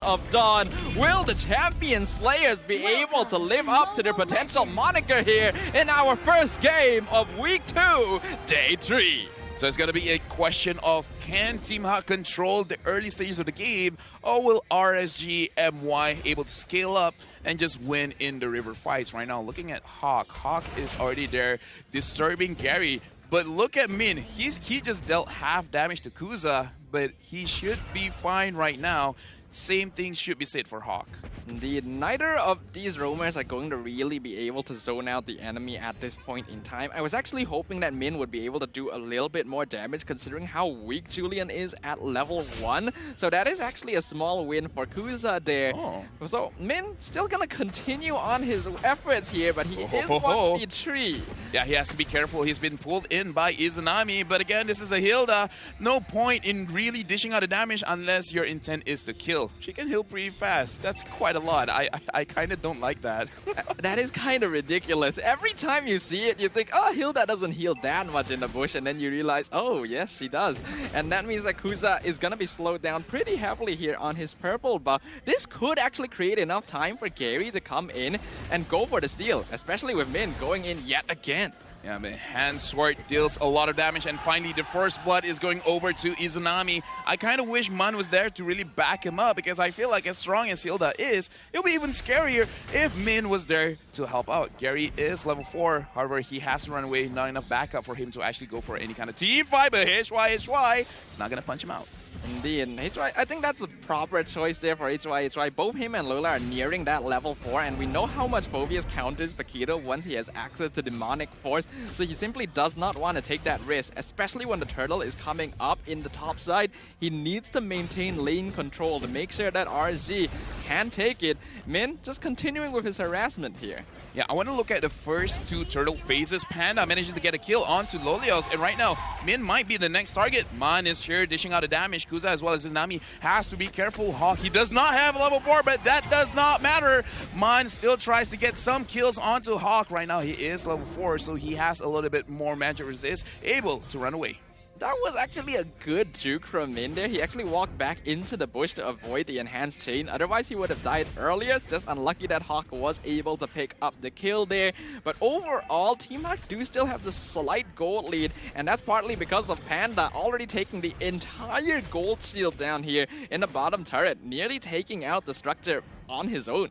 of Dawn. Will the Champion Slayers be able to live up to their potential moniker here in our first game of Week 2, Day 3? So it's going to be a question of, can Team HAQ control the early stages of the game, or will RSG MY able to scale up and just win in the river fights? Right now, looking at HAQ. HAQ is already there, disturbing Gary. But look at Min. He just dealt half damage to Kuza, but he should be fine right now. Same thing should be said for HAQ. Indeed, neither of these roamers are going to really be able to zone out the enemy at this point in time. I was actually hoping that Min would be able to do a little bit more damage considering how weak Julian is at level 1. So that is actually a small win for Kuza there. Oh. So Min still gonna continue on his efforts here, but he is 1v3. Yeah, he has to be careful. He's been pulled in by Izanami, but again, this is a Hilda. No point in really dishing out the damage unless your intent is to kill. She can heal pretty fast. That's quite a lot. I kind of don't like that. That is kind of ridiculous. Every time you see it, you think, oh, Hilda doesn't heal that much in the bush, and then you realize, oh, yes, she does. And that means that Kuza is going to be slowed down pretty heavily here on his purple buff. This could actually create enough time for Gary to come in and go for the steal, especially with Min going in yet again. Yeah, but Hand Sword deals a lot of damage, and finally the first blood is going over to Izanami. I kind of wish Man was there to really back him up, because I feel like as strong as Hilda is, it would be even scarier if Min was there to help out. Gary is level 4, however, he has to run away, not enough backup for him to actually go for any kind of team fight, but HY, it's not going to punch him out. Indeed, HY, I think that's the proper choice there for HY. Both him and Lola are nearing that level 4, and we know how much Phoveus counters Paquito once he has access to Demonic Force, so he simply does not want to take that risk, especially when the turtle is coming up in the top side. He needs to maintain lane control to make sure that RSG can take it. Min just continuing with his harassment here. Yeah, I want to look at the first 2 turtle phases. Panda managing to get a kill onto Lolios, and right now, Min might be the next target. Man is here dishing out a damage. Kuza as well as Izanami has to be careful. HAQ, he does not have level 4, but that does not matter. Man still tries to get some kills onto HAQ. Right now, he is level 4, so he has a little bit more magic resist, able to run away. That was actually a good juke from Min there. He actually walked back into the bush to avoid the enhanced chain. Otherwise, he would have died earlier. Just unlucky that HAQ was able to pick up the kill there. But overall, Team HAQ do still have the slight gold lead. And that's partly because of Panda already taking the entire gold shield down here in the bottom turret, nearly taking out the structure on his own.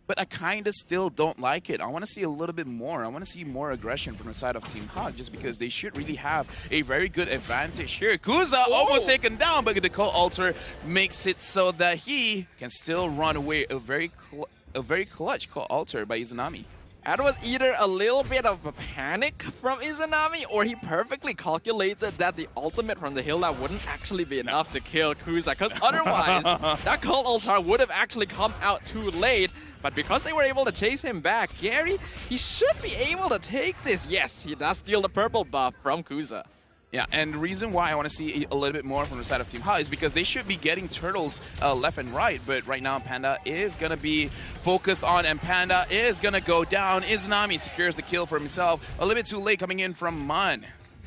But I kind of still don't like it. I want to see a little bit more. I want to see more aggression from the side of Team HAQ, just because they should really have a very good advantage here. Kuza almost taken down, but the Cult Altar makes it so that he can still run away. A very clutch Cult Altar by Izanami. That was either a little bit of a panic from Izanami, or he perfectly calculated that the ultimate from the Hilda wouldn't actually be enough to kill Kuza, because otherwise, that Cult Altar would have actually come out too late. But because they were able to chase him back, Gary, he should be able to take this. Yes, he does steal the purple buff from Kuza. Yeah, and the reason why I want to see a little bit more from the side of Team HAQ is because they should be getting turtles left and right, but right now Panda is going to be focused on, and Panda is going to go down. Izanami secures the kill for himself. A little bit too late coming in from Man.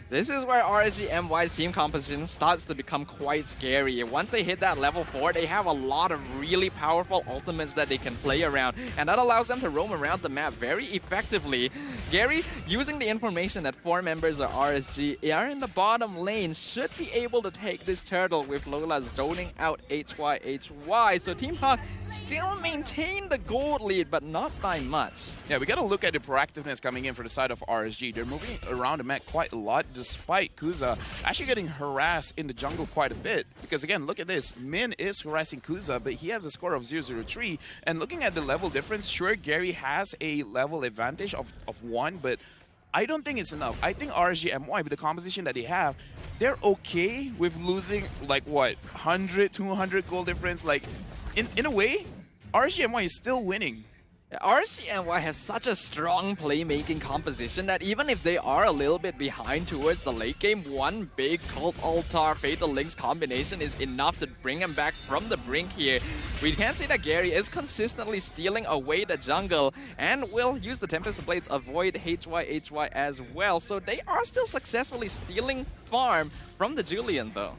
This is where RSG MY's team composition starts to become quite scary. Once they hit that level 4, they have a lot of really powerful ultimates that they can play around, and that allows them to roam around the map very effectively. Gary, using the information that 4 members of RSG are in the bottom lane, should be able to take this turtle with Lola zoning out HY. So Team HAQ still maintain the gold lead, but not by much. Yeah, we got to look at the proactiveness coming in for the side of RSG. They're moving around the map quite a lot, despite Kuza actually getting harassed in the jungle quite a bit. Because again, look at this. Min is harassing Kuza, but he has a score of 003. And looking at the level difference, sure, Gary has a level advantage of 1, but I don't think it's enough. I think RSG MY, with the composition that they have, they're okay with losing, like, what, 100, 200 goal difference? Like, in a way, RSG MY is still winning. RSG has such a strong playmaking composition that even if they are a little bit behind towards the late game, one big Cult Altar Fatal Links combination is enough to bring him back from the brink here. We can see that Gary is consistently stealing away the jungle and will use the Tempest Blades avoid HY as well. So they are still successfully stealing farm from the Julian though.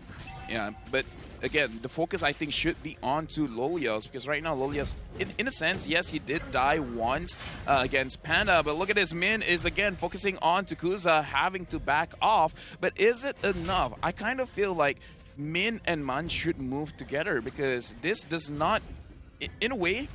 Yeah, but again, the focus I think should be onto Lolios, because right now Lolios, in a sense, yes, he did die once against Panda, but look at this. Min is again focusing on to Kuza, having to back off. But is it enough? I kind of feel like Min and Man should move together, because this does not, in a way,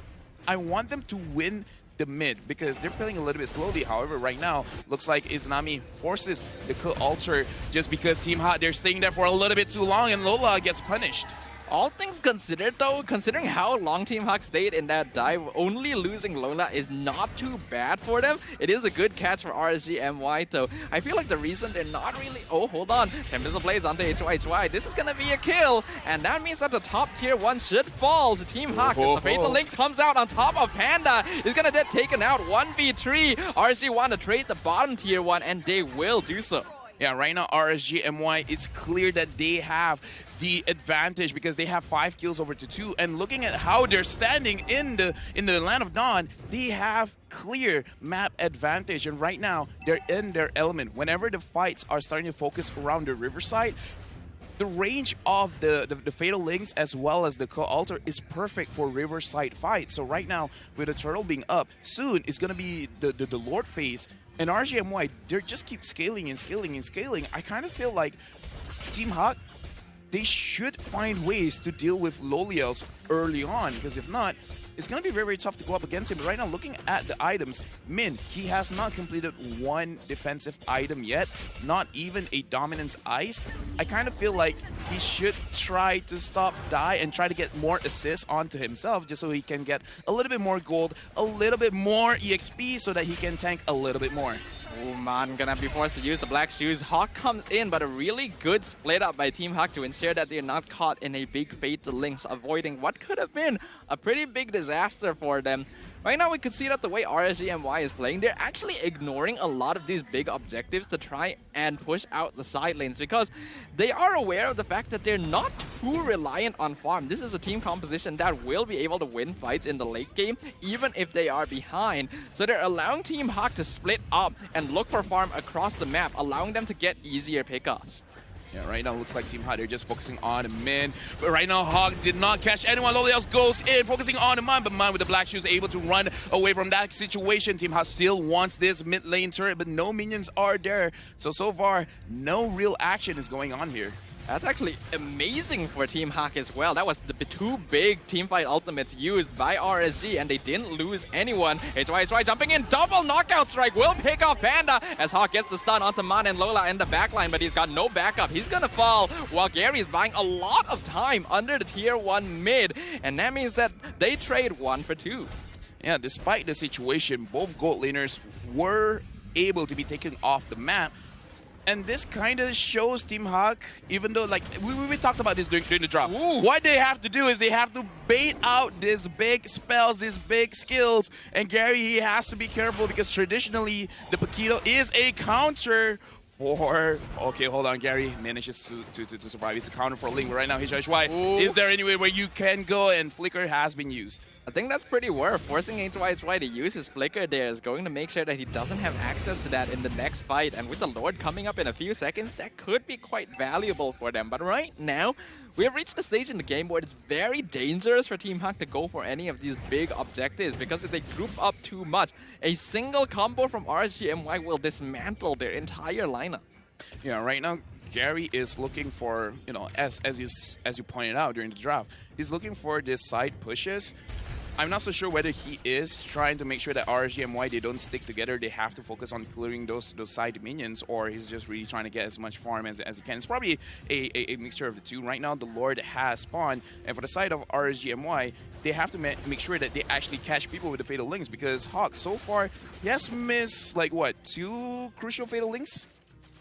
I want them to win the mid because they're playing a little bit slowly. However, right now, looks like Izanami forces the alter just because Team Hot, they're staying there for a little bit too long and Lola gets punished. All things considered though, considering how long Team HAQ stayed in that dive, only losing Lola is not too bad for them. It is a good catch for RSG MY though. I feel like the reason they're not really... Oh, hold on. Tempest plays onto HYHY. This is gonna be a kill, and that means that the top tier 1 should fall to Team HAQ. The Fatal Link comes out on top of Panda. He's gonna get taken out 1v3. RSG want to trade the bottom tier 1, and they will do so. Yeah, right now RSG MY, it's clear that they have the advantage because they have 5 kills over to 2, and looking at how they're standing in the Land of Dawn, they have clear map advantage, and right now they're in their element. Whenever the fights are starting to focus around the riverside, the range of the Fatal Links as well as the Co-Alter is perfect for riverside fights. So right now, with the turtle being up, soon it's going to be the Lord phase. And RGMY, they just keep scaling and scaling and scaling. I kind of feel like Team HAQ, they should find ways to deal with Lolios early on, because if not, it's going to be very, very tough to go up against him. But right now, looking at the items, Min, he has not completed one defensive item yet, not even a Dominance Ice. I kind of feel like he should try to stop die and try to get more assists onto himself just so he can get a little bit more gold, a little bit more EXP so that he can tank a little bit more. Oh man, gonna be forced to use the black shoes. HAQ comes in, but a really good split up by Team HAQ to ensure that they're not caught in a big Fatal Links, avoiding what could have been a pretty big disaster for them. Right now, we could see that the way RSGMY is playing, they're actually ignoring a lot of these big objectives to try and push out the side lanes because they are aware of the fact that they're not too reliant on farm. This is a team composition that will be able to win fights in the late game, even if they are behind. So they're allowing Team HAQ to split up and look for farm across the map, allowing them to get easier pickups. Yeah, right now looks like Team HAQ, they're just focusing on Min. But right now, HAQ did not catch anyone. Lolios goes in, focusing on Man, but Man with the black shoes able to run away from that situation. Team HAQ still wants this mid lane turret, but no minions are there. So far, no real action is going on here. That's actually amazing for Team HAQ as well. That was the 2 big teamfight ultimates used by RSG, and they didn't lose anyone. HYHY jumping in, double knockout strike will pick off Panda as HAQ gets the stun onto Man and Lola in the backline, but he's got no backup. He's gonna fall while Gary is buying a lot of time under the tier 1 mid, and that means that they trade 1 for 2. Yeah, despite the situation, both gold laners were able to be taken off the map. And this kind of shows Team HAQ, even though, like, we talked about this during the drop. Ooh. What they have to do is they have to bait out these big spells, these big skills. And Gary, he has to be careful because traditionally, the Paquito is a counter for... Okay, hold on, Gary manages to survive. It's a counter for Ling, but right now, HYHY, is there anywhere where you can go? And Flicker has been used. I think that's pretty worth. Forcing HYHY to use his Flicker there is going to make sure that he doesn't have access to that in the next fight. And with the Lord coming up in a few seconds, that could be quite valuable for them. But right now, we have reached the stage in the game where it's very dangerous for Team HAQ to go for any of these big objectives, because if they group up too much, a single combo from RSGMY will dismantle their entire lineup. Yeah, right now, Gary is looking for, you know, as you pointed out during the draft, he's looking for these side pushes. I'm not so sure whether he is trying to make sure that RSGMY, they don't stick together. They have to focus on clearing those side minions, or he's just really trying to get as much farm as he can. It's probably a mixture of the two. Right now, the Lord has spawned, and for the side of RSGMY, they have to make sure that they actually catch people with the Fatal Links, because HAQ, so far, he has missed, like, what, 2 crucial Fatal Links?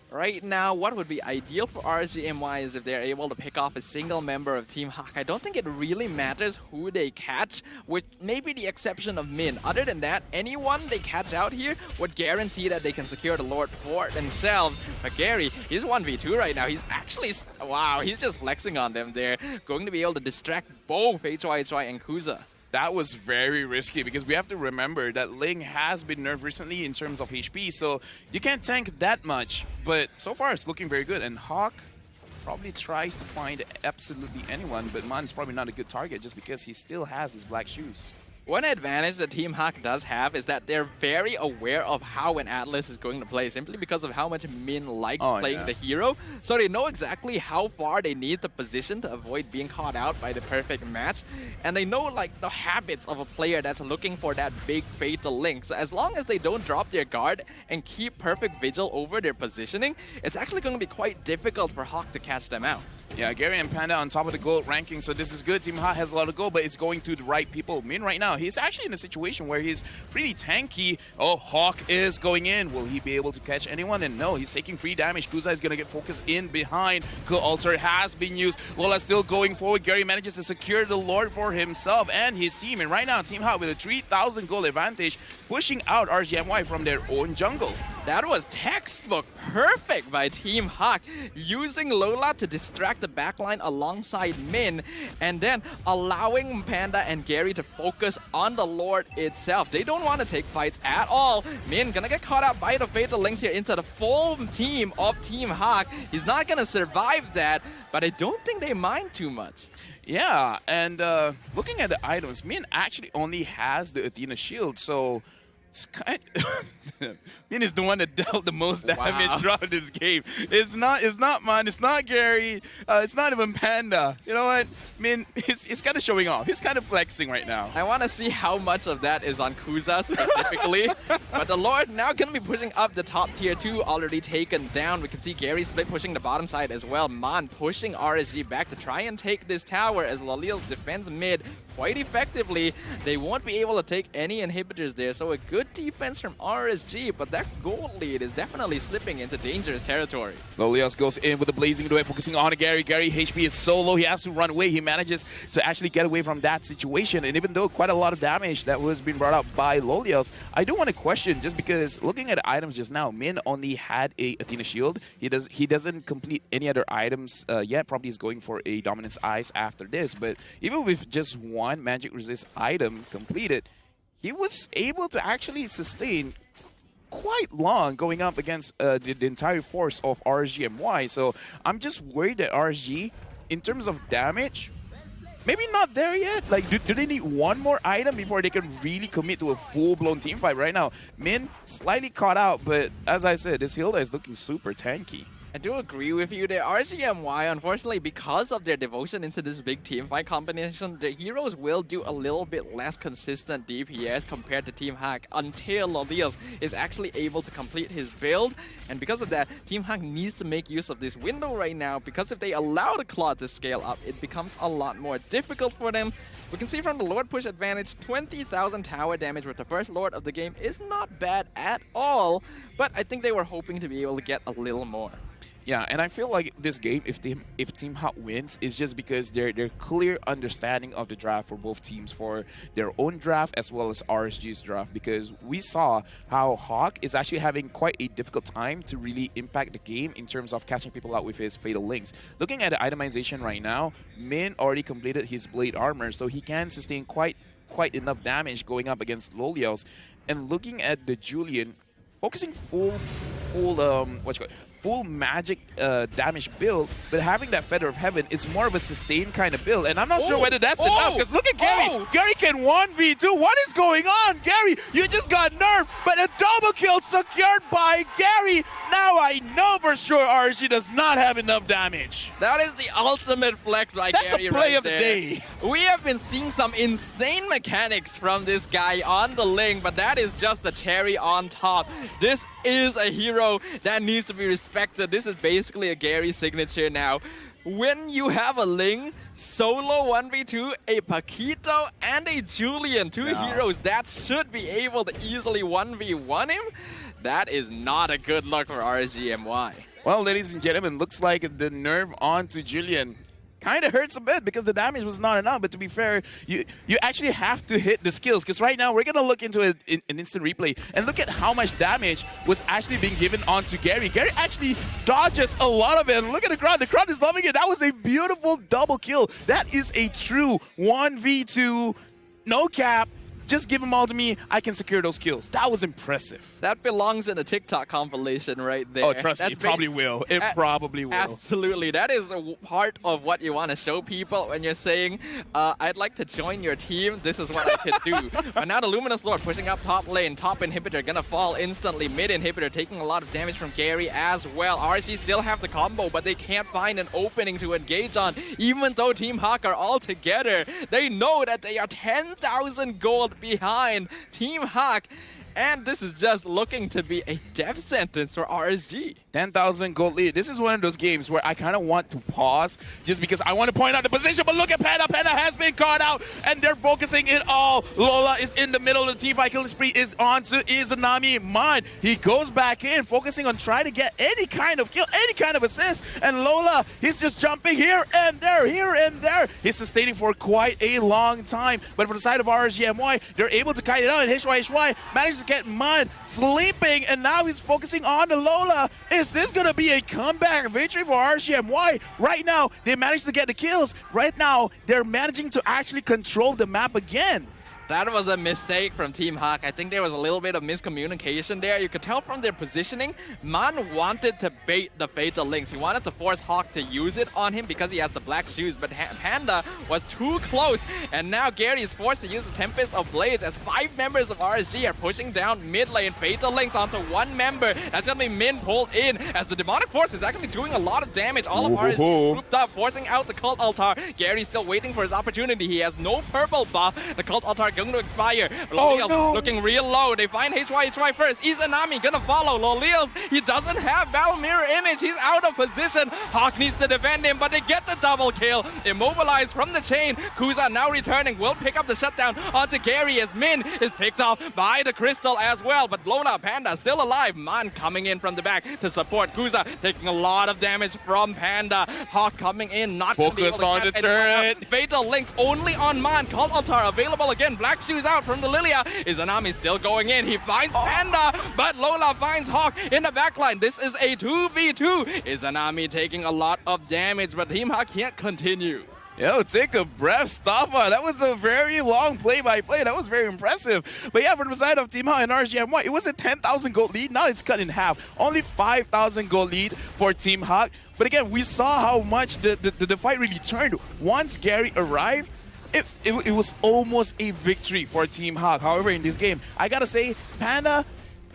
Right now, what would be ideal for RSGMY is if they're able to pick off a single member of Team HAQ. I don't think it really matters who they catch, with maybe the exception of Min. Other than that, anyone they catch out here would guarantee that they can secure the Lord for themselves. But Gary, he's 1v2 right now. He's actually, wow, he's just flexing on them there. Going to be able to distract both HYHY and Kuza. That was very risky, because we have to remember that Ling has been nerfed recently in terms of HP, so you can't tank that much. But so far, it's looking very good. And HAQ, probably tries to find absolutely anyone, but Man's probably not a good target just because he still has his black shoes. One advantage that Team HAQ does have is that they're very aware of how an Atlas is going to play, simply because of how much Min likes playing the hero. So they know exactly how far they need the position to avoid being caught out by the perfect match. And they know like the habits of a player that's looking for that big fatal link. So as long as they don't drop their guard and keep perfect vigil over their positioning, it's actually going to be quite difficult for HAQ to catch them out. Yeah, Gary and Panda on top of the gold ranking, so this is good. Team HAQ has a lot of gold, but it's going to the right people. Min right now, he's actually in a situation where he's pretty tanky. Oh, HAQ is going in. Will he be able to catch anyone? And no, he's taking free damage. Kuza is going to get focused in behind. Good altar has been used. Lola still going forward. Gary manages to secure the Lord for himself and his team. And right now, Team HAQ with a 3,000 gold advantage, pushing out RSG from their own jungle. That was textbook perfect by Team HAQ, using Lola to distract the backline alongside Min, and then allowing Panda and Gary to focus on the Lord itself. They don't want to take fights at all. Min gonna get caught out by the Fatal Links here into the full team of Team HAQ. He's not gonna survive that, but I don't think they mind too much. Yeah, and looking at the items, Min actually only has the Athena shield, so Min is the one that dealt the most damage throughout this game. It's not Man, it's not Gary, it's not even Panda. You know what? Min, it's kind of showing off. He's kind of flexing right now. I want to see how much of that is on Kuza specifically. But the Lord now going to be pushing up the top tier 2, already taken down. We can see Gary split pushing the bottom side as well. Man pushing RSG back to try and take this tower as Lalil defends mid quite effectively. They won't be able to take any inhibitors there, so a good defense from RSG, but that gold lead is definitely slipping into dangerous territory. Lolios goes in with a blazing duet, focusing on Gary. Gary HP is so low, he has to run away. He manages to actually get away from that situation, and even though quite a lot of damage that was being brought up by Lolios, I do want to question, just because looking at the items just now, Min only had a Athena shield. He doesn't complete any other items yet. Probably is going for a Dominance Eyes after this, but even with just one magic resist item completed, he was able to actually sustain quite long going up against the entire force of RSG. So I'm just worried that RSG, in terms of damage, maybe not there yet. Like, do they need one more item before they can really commit to a full-blown team fight right now? Min slightly caught out, but as I said, this Hilda is looking super tanky. I do agree with you there. RCMY, unfortunately, because of their devotion into this big team fight combination, the heroes will do a little bit less consistent DPS compared to Team HAQ until Lodios is actually able to complete his build. And because of that, Team HAQ needs to make use of this window right now, because if they allow the Claw to scale up, it becomes a lot more difficult for them. We can see from the Lord push advantage, 20,000 tower damage with the first Lord of the game is not bad at all, but I think they were hoping to be able to get a little more. Yeah, and I feel like this game, if Team HAQ wins, is just because their clear understanding of the draft for both teams, for their own draft as well as RSG's draft, because we saw how HAQ is actually having quite a difficult time to really impact the game in terms of catching people out with his Fatal Links. Looking at the itemization right now, Min already completed his Blade Armor, so he can sustain quite enough damage going up against Lolios. And looking at the Julian, focusing full magic damage build, but having that Feather of Heaven is more of a sustained kind of build, and I'm not sure whether that's enough, because look at Gary. Gary can 1v2. What is going on? Gary, you just got nerfed, but a double kill secured by Gary. Now I know for sure RSG does not have enough damage. That is the ultimate flex by That's Gary a play right of there. the day. We have been seeing some insane mechanics from this guy on the link, but that is just the cherry on top. This is a hero that needs to be respected. This is basically a Gary signature now. When you have a Ling, solo 1v2, a Paquito, and a Julian, two heroes that should be able to easily 1v1 him, that is not a good look for RSGMY. Well, ladies and gentlemen, looks like the nerf onto Julian kind of hurts a bit because the damage was not enough. But to be fair, you actually have to hit the skills, because right now we're going to look into an instant replay and look at how much damage was actually being given onto Gary. Gary actually dodges a lot of it. And look at the crowd. The crowd is loving it. That was a beautiful double kill. That is a true 1v2, no cap, Just give them all to me. I can secure those kills. That was impressive. That belongs in a TikTok compilation right there. Oh, trust me, it probably will. It probably will. Absolutely. That is a part of what you want to show people when you're saying, I'd like to join your team. This is what I could do. But now the Luminous Lord pushing up top lane. Top inhibitor gonna fall instantly. Mid inhibitor taking a lot of damage from Gary as well. RSG still have the combo, but they can't find an opening to engage on. Even though Team HAQ are all together, they know that they are 10,000 gold behind Team HAQ. And this is just looking to be a death sentence for RSG. 10,000 gold lead. This is one of those games where I kind of want to pause just because I want to point out the position, but look at Panda. Panda has been caught out, and they're focusing it all. Lola is in the middle of the team fight. Killing spree is on to Izanami. Mon, he goes back in, focusing on trying to get any kind of kill, any kind of assist, and Lola, he's just jumping here and there, here and there. He's sustaining for quite a long time, but for the side of RSGMY, they're able to kite it out, and HY manages to get Mon sleeping, and now he's focusing on the Lola. Is this gonna be a comeback victory for RSGMY? Right now, they managed to get the kills. Right now, they're managing to actually control the map again. That was a mistake from Team HAQ. I think there was a little bit of miscommunication there. You could tell from their positioning, Man wanted to bait the Fatal Links. He wanted to force HAQ to use it on him because he has the black shoes, but Panda was too close. And now Gary is forced to use the Tempest of Blades as 5 members of RSG are pushing down mid lane. Fatal Links onto 1 member. That's going to be Min pulled in as the Demonic Force is actually doing a lot of damage. All of RSG grouped up, forcing out the Cult Altar. Gary's still waiting for his opportunity. He has no purple buff. The Cult Altar going to expire. Loliels looking real low. They find HY first. Izanami gonna follow. Loliels, he doesn't have Battle Mirror Image. He's out of position. HAQ needs to defend him, but they get the double kill. Immobilized from the chain. Kuza now returning. Will pick up the shutdown onto Gary as Min is picked off by the Crystal as well. But Lola Panda still alive. Man coming in from the back to support Kuza, taking a lot of damage from Panda. HAQ coming in, not focus on the turret. Fatal Links only on Man. Cult Altar available again. Black Shoes out from the Lilia. Izanami still going in. He finds Panda, but Lola finds HAQ in the backline. This is a 2v2. Izanami taking a lot of damage, but Team HAQ can't continue. Yo, take a breath, Staffa. That was a very long play-by-play. That was very impressive. But yeah, from the side of Team HAQ and RSGMY, it was a 10,000 gold lead. Now it's cut in half. Only 5,000 gold lead for Team HAQ. But again, we saw how much the fight really turned. Once Gary arrived, it was almost a victory for Team HAQ. However, in this game, I gotta say, Panda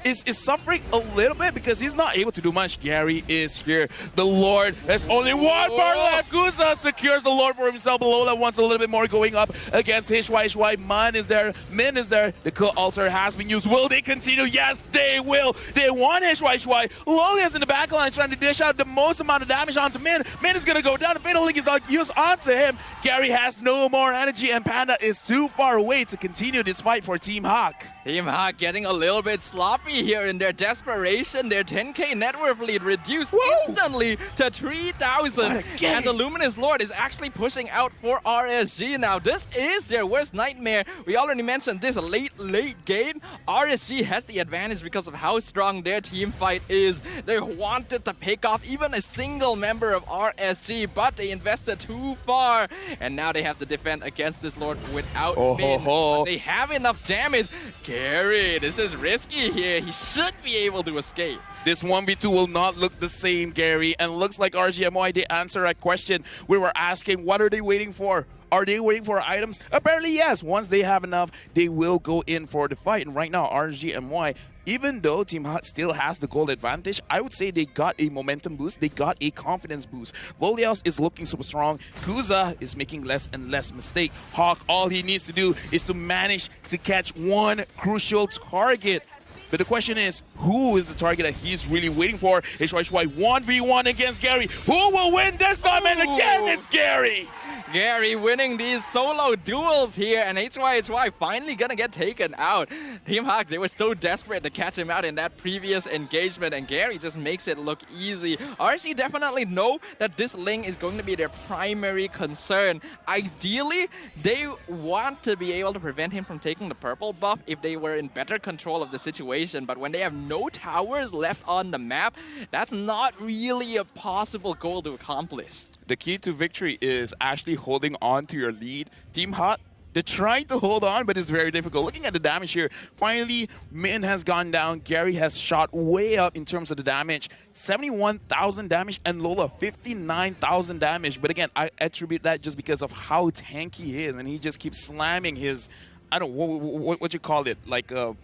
is suffering a little bit because he's not able to do much. Gary is here. The Lord, there's only one bar left. Kuza secures the Lord for himself. Lola wants a little bit more going up against HY. Man is there. Min is there. The Cult Altar has been used. Will they continue? Yes, they will. They want HY. Lola is in the back line trying to dish out the most amount of damage onto Min. Min is going to go down. The Fatal Link is used onto him. Gary has no more energy, and Panda is too far away to continue this fight for Team HAQ. Team HAQ getting a little bit sloppy here in their desperation. Their 10k net worth lead reduced instantly to 3,000. And the Luminous Lord is actually pushing out for RSG now. This is their worst nightmare. We already mentioned this late game. RSG has the advantage because of how strong their team fight is. They wanted to pick off even a single member of RSG, but they invested too far. And now they have to defend against this Lord without Min. But they have enough damage. Gary, this is risky here. He should be able to escape. This 1v2 will not look the same, Gary. And looks like RGMY, they answer a question we were asking. What are they waiting for? Are they waiting for items? Apparently, yes. Once they have enough, they will go in for the fight. And right now, RGMY, even though Team HAQ still has the gold advantage, I would say they got a momentum boost. They got a confidence boost. Volios is looking super strong. Kuza is making less and less mistakes. HAQ, all he needs to do is to manage to catch one crucial target. But the question is, who is the target that he's really waiting for? HY 1v1 against Gary. Who will win this time? And again, it's Gary. Gary winning these solo duels here, and HY finally gonna get taken out. Team HAQ, they were so desperate to catch him out in that previous engagement, and Gary just makes it look easy. RSG definitely know that this Ling is going to be their primary concern. Ideally, they want to be able to prevent him from taking the purple buff if they were in better control of the situation, but when they have no towers left on the map, that's not really a possible goal to accomplish. The key to victory is actually holding on to your lead. Team HAQ, They're trying to hold on, but it's very difficult. Looking at the damage here, finally, Min has gone down. Gary has shot way up in terms of the damage. 71,000 damage, and Lola 59,000 damage. But again, I attribute that just because of how tanky he is, and he just keeps slamming his, I don't know, what you call it, like a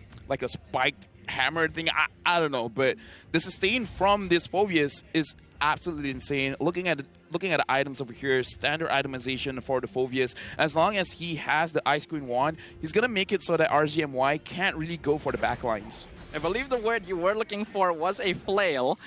spiked hammer thing. I don't know, but the sustain from this Phoveus is absolutely insane. Looking at the items over here, standard itemization for the Phoveus. As long as he has the Ice Queen wand, he's gonna make it so that RSG can't really go for the backlines. I believe the word you were looking for was a flail.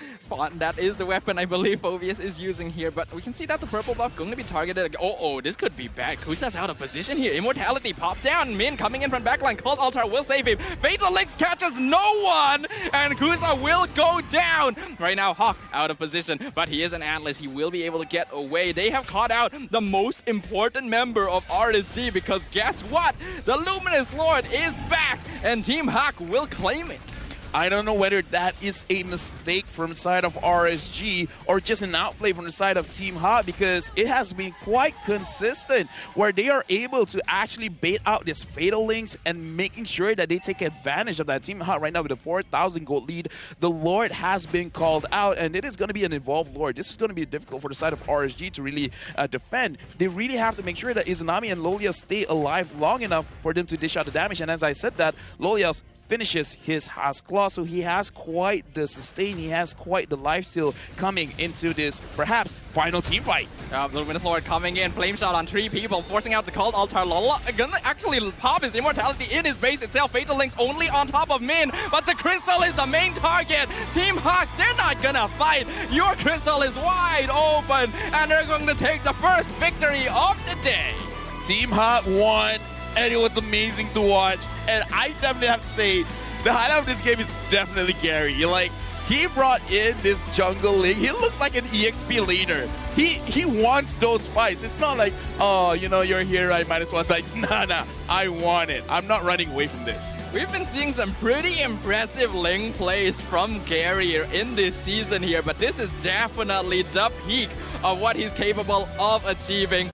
That is the weapon I believe Phoveus is using here, but we can see that the purple buff going to be targeted. Oh, this could be bad. Kusa's out of position here. Immortality popped down. Min coming in from backline. Cold Altar will save him. Fatal Lynx catches no one, and Kusa will go down. Right now, HAQ out of position, but he is an Atlas. He will be able to get away. They have caught out the most important member of RSG, because guess what? The Luminous Lord is back, and Team HAQ will claim it. I don't know whether that is a mistake from the side of RSG or just an outplay from the side of Team HAQ, because it has been quite consistent where they are able to actually bait out this Fatal Links and making sure that they take advantage of that. Team HAQ right now with a 4,000 gold lead. The Lord has been called out, and it is going to be an evolved Lord. This is going to be difficult for the side of RSG to really defend. They really have to make sure that Izanami and Lolias stay alive long enough for them to dish out the damage. And as I said that, Lolias finishes his HAQ claw, so he has quite the sustain, he has quite the lifesteal coming into this perhaps final team fight. The Luminous Lord coming in, flame shot on 3 people, forcing out the Cold Altar. Lola gonna actually pop his immortality in his base itself. Fatal Links only on top of Min, but the crystal is the main target. Team HAQ, they're not gonna fight. Your crystal is wide open, and they're going to take the first victory of the day. Team HAQ won, and it was amazing to watch. And I definitely have to say, the highlight of this game is definitely Gary. He brought in this jungle link. He looks like an EXP leader. He wants those fights. It's not like, oh, you're here, I might as well. It's like, nah, I want it. I'm not running away from this. We've been seeing some pretty impressive link plays from Gary in this season here, but this is definitely the peak of what he's capable of achieving.